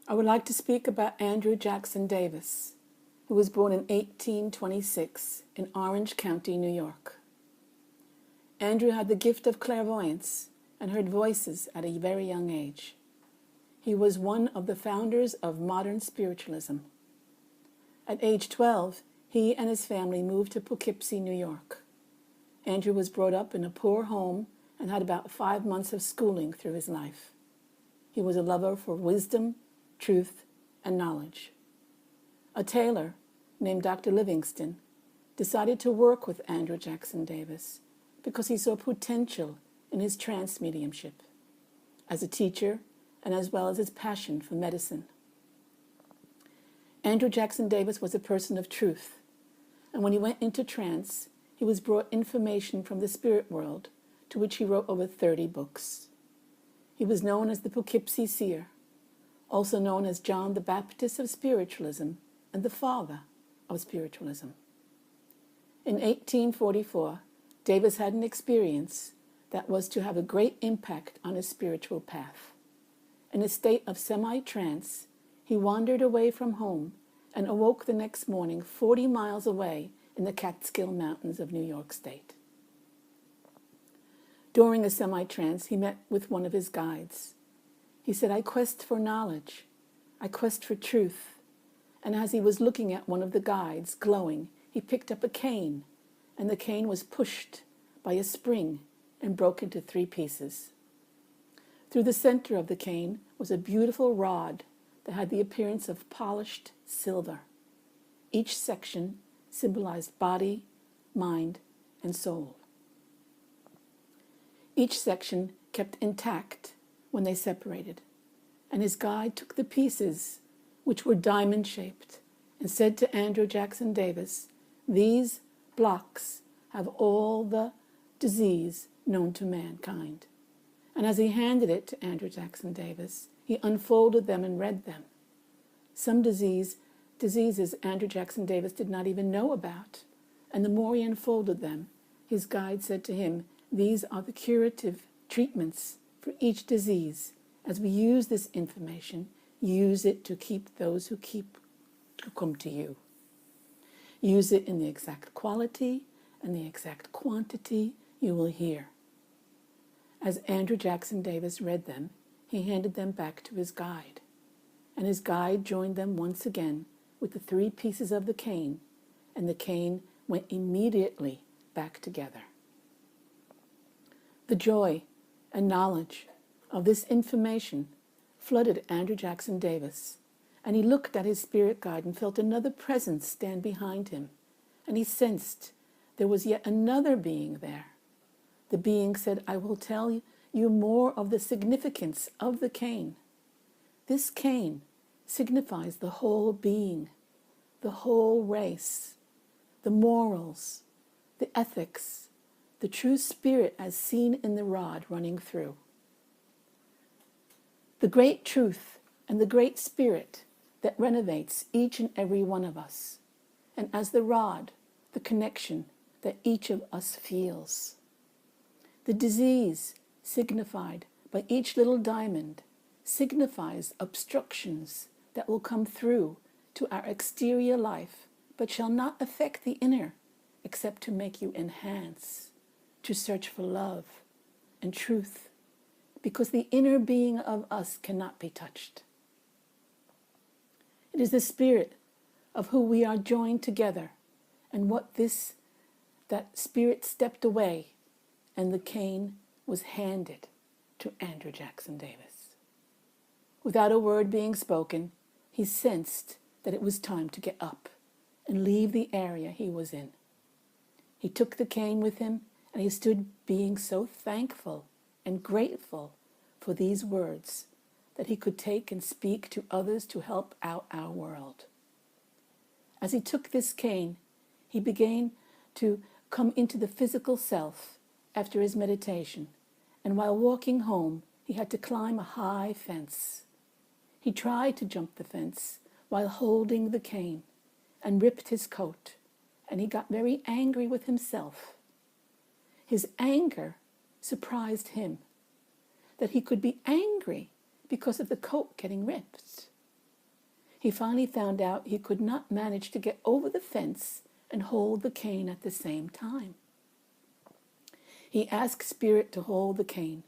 I would like to speak about Andrew Jackson Davis, who was born in 1826 in Orange County, New York. Andrew had the gift of clairvoyance and heard voices at a very young age. He was one of the founders of modern spiritualism. At age 12, he and his family moved to Poughkeepsie, New York. Andrew was brought up in a poor home and had about 5 months of schooling through his life. He was a lover for wisdom, truth, and knowledge. A tailor named Dr. Livingston decided to work with Andrew Jackson Davis because he saw potential in his trance mediumship as a teacher and as well as his passion for medicine. Andrew Jackson Davis was a person of truth, and when he went into trance, he was brought information from the spirit world, to which he wrote over 30 books. He was known as the Poughkeepsie Seer, also known as John the Baptist of Spiritualism and the father of spiritualism. In 1844, Davis had an experience that was to have a great impact on his spiritual path. In a state of semi-trance, he wandered away from home and awoke the next morning 40 miles away in the Catskill Mountains of New York State. During a semi-trance, he met with one of his guides. He said, "I quest for knowledge. I quest for truth." And as he was looking at one of the guides, glowing, he picked up a cane, and the cane was pushed by a spring and broke into 3 pieces. Through the center of the cane was a beautiful rod that had the appearance of polished silver. Each section symbolized body, mind, and soul. Each section kept intact when they separated, and his guide took the pieces, which were diamond-shaped, and said to Andrew Jackson Davis, "These blocks have all the disease known to mankind." And as he handed it to Andrew Jackson Davis, he unfolded them and read them. Some diseases Andrew Jackson Davis did not even know about, and the more he unfolded them, his guide said to him, "These are the curative treatments for each disease. As we use this information, use it to keep those who come to you. Use it in the exact quality and the exact quantity you will hear." As Andrew Jackson Davis read them, he handed them back to his guide, and his guide joined them once again with the 3 pieces of the cane, and the cane went immediately back together. The joy and knowledge of this information flooded Andrew Jackson Davis, and he looked at his spirit guide and felt another presence stand behind him, and he sensed there was yet another being there. The being said, "I will tell you more of the significance of the cane. This cane signifies the whole being, the whole race, the morals, the ethics, the true spirit as seen in the rod running through. The great truth and the great spirit that renovates each and every one of us, and as the rod, the connection that each of us feels. The disease signified by each little diamond signifies obstructions that will come through to our exterior life, but shall not affect the inner, except to make you enhance, to search for love and truth, because the inner being of us cannot be touched. It is the spirit of who we are joined together, and that spirit stepped away, and the cane was handed to Andrew Jackson Davis. Without a word being spoken, he sensed that it was time to get up and leave the area he was in. He took the cane with him, and he stood being so thankful and grateful for these words that he could take and speak to others to help out our world. As he took this cane, he began to come into the physical self after his meditation, and while walking home, he had to climb a high fence. He tried to jump the fence while holding the cane and ripped his coat, and he got very angry with himself. His anger surprised him, that he could be angry because of the coat getting ripped. he finally found out he could not manage to get over the fence and hold the cane at the same time. He asked Spirit to hold the cane,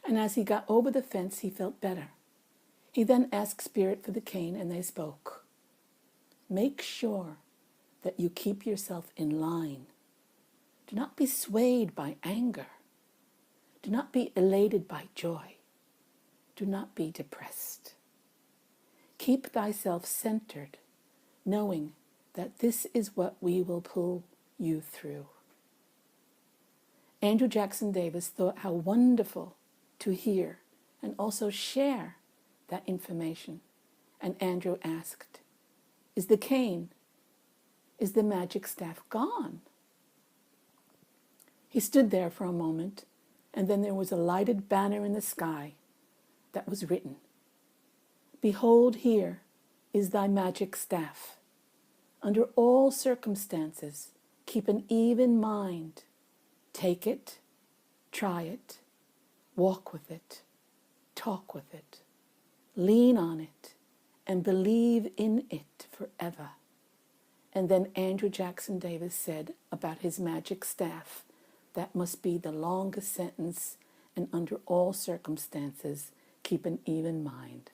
and as he got over the fence, he felt better. He then asked Spirit for the cane, and they spoke. Make sure that you keep yourself in line. Do not be swayed by anger. Do not be elated by joy. Do not be depressed. Keep thyself centered, knowing that this is what we will pull you through. Andrew Jackson Davis thought how wonderful to hear and also share that information. And Andrew asked, is the cane, is the magic staff gone? He stood there for a moment, and then there was a lighted banner in the sky that was written, Behold, here is thy magic staff. Under all circumstances, keep an even mind. Take it, try it, walk with it, talk with it, lean on it, and believe in it forever. And then Andrew Jackson Davis said about his magic staff, that must be the longest sentence, and under all circumstances, keep an even mind.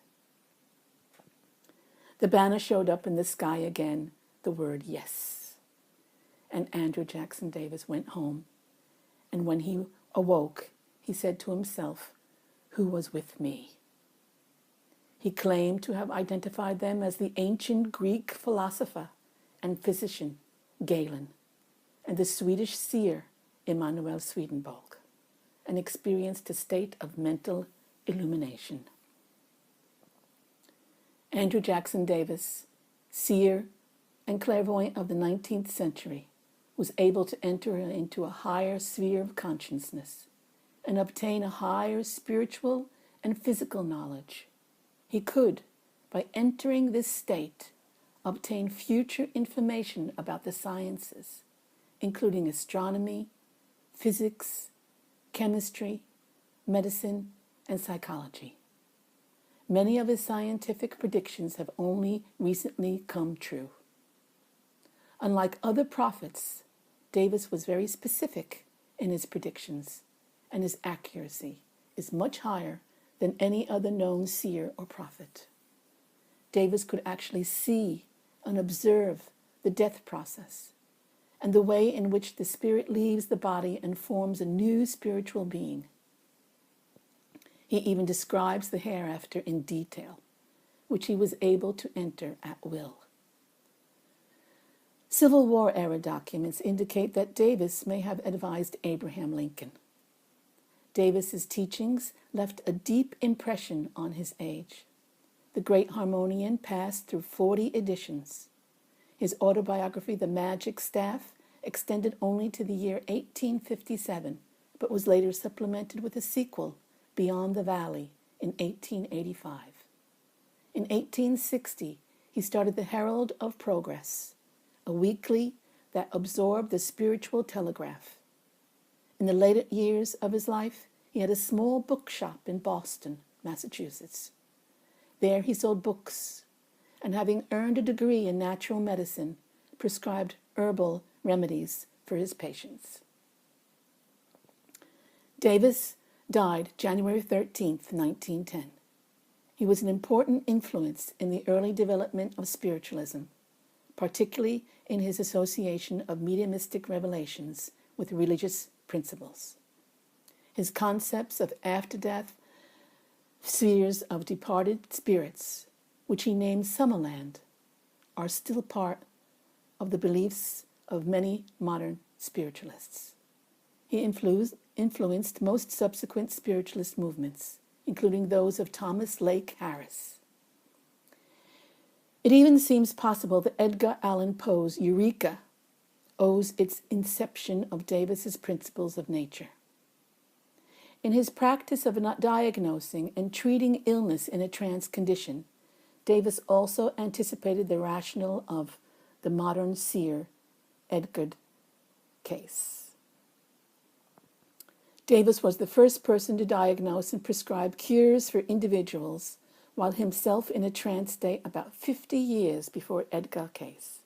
The banner showed up in the sky again, the word yes. And Andrew Jackson Davis went home. And when he awoke, he said to himself, who was with me? He claimed to have identified them as the ancient Greek philosopher and physician Galen and the Swedish seer Emanuel Swedenborg, and experienced a state of mental illumination. Andrew Jackson Davis, seer and clairvoyant of the 19th century, was able to enter into a higher sphere of consciousness and obtain a higher spiritual and physical knowledge. He could, by entering this state, obtain future information about the sciences, including astronomy, physics, chemistry, medicine, and psychology. Many of his scientific predictions have only recently come true. Unlike other prophets, Davis was very specific in his predictions, and his accuracy is much higher than any other known seer or prophet. Davis could actually see and observe the death process and the way in which the spirit leaves the body and forms a new spiritual being. He even describes the hereafter in detail, which he was able to enter at will. Civil War era documents indicate that Davis may have advised Abraham Lincoln. Davis's teachings left a deep impression on his age. The Great Harmonian passed through 40 editions. His autobiography, The Magic Staff, extended only to the year 1857, but was later supplemented with a sequel, Beyond the Valley, in 1885. In 1860, he started the Herald of Progress, a weekly that absorbed the spiritual telegraph. In the later years of his life, he had a small bookshop in Boston, Massachusetts. There he sold books, and having earned a degree in natural medicine, prescribed herbal remedies for his patients. Davis died January 13th, 1910. He was an important influence in the early development of spiritualism, particularly in his association of mediumistic revelations with religious principles. His concepts of after-death spheres of departed spirits, which he named Summerland, are still part of the beliefs of many modern spiritualists. He influenced most subsequent spiritualist movements, including those of Thomas Lake Harris. It even seems possible that Edgar Allan Poe's Eureka owes its inception of Davis's principles of nature. In his practice of not diagnosing and treating illness in a trance condition, Davis also anticipated the rationale of the modern seer Edgar Cayce. Davis was the first person to diagnose and prescribe cures for individuals while himself in a trance state about 50 years before Edgar Cayce.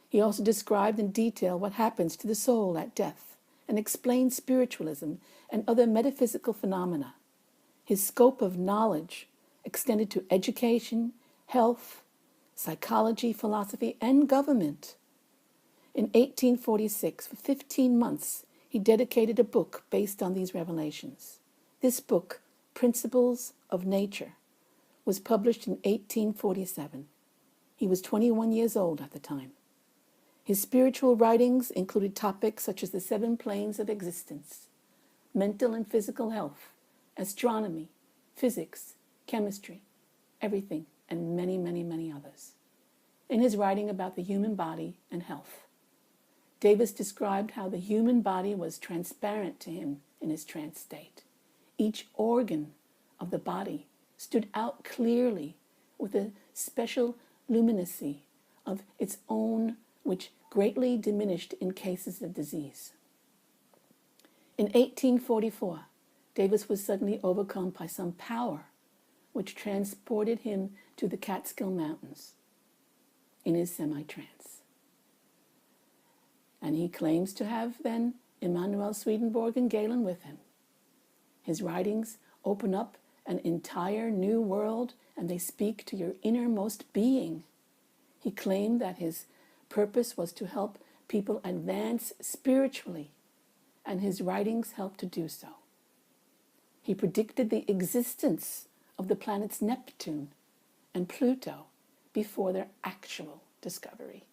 He also described in detail what happens to the soul at death and explained spiritualism and other metaphysical phenomena. His scope of knowledge extended to education, health, psychology, philosophy, and government. In 1846, for 15 months, he dedicated a book based on these revelations. This book, Principles of Nature, was published in 1847. He was 21 years old at the time. His spiritual writings included topics such as the 7 planes of existence, mental and physical health, astronomy, physics, chemistry, everything, and many, many, many others. In his writing about the human body and health, Davis described how the human body was transparent to him in his trance state. Each organ of the body stood out clearly with a special luminosity of its own, which greatly diminished in cases of disease. In 1844, Davis was suddenly overcome by some power which transported him to the Catskill Mountains in his semi-trance. And he claims to have then Emanuel Swedenborg and Galen with him. His writings open up an entire new world, and they speak to your innermost being. He claimed that his purpose was to help people advance spiritually, and his writings helped to do so. He predicted the existence of the planets Neptune and Pluto before their actual discovery.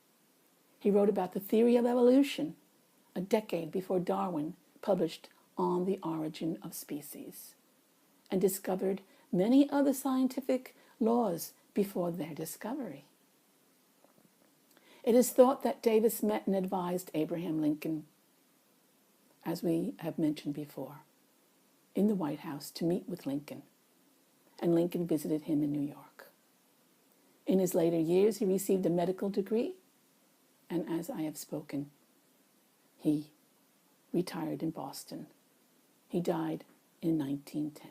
He wrote about the theory of evolution a decade before Darwin published On the Origin of Species, and discovered many other scientific laws before their discovery. It is thought that Davis met and advised Abraham Lincoln, as we have mentioned before, in the White House to meet with Lincoln, and Lincoln visited him in New York. In his later years, he received a medical degree, and as I have spoken, he retired in Boston. He died in 1910.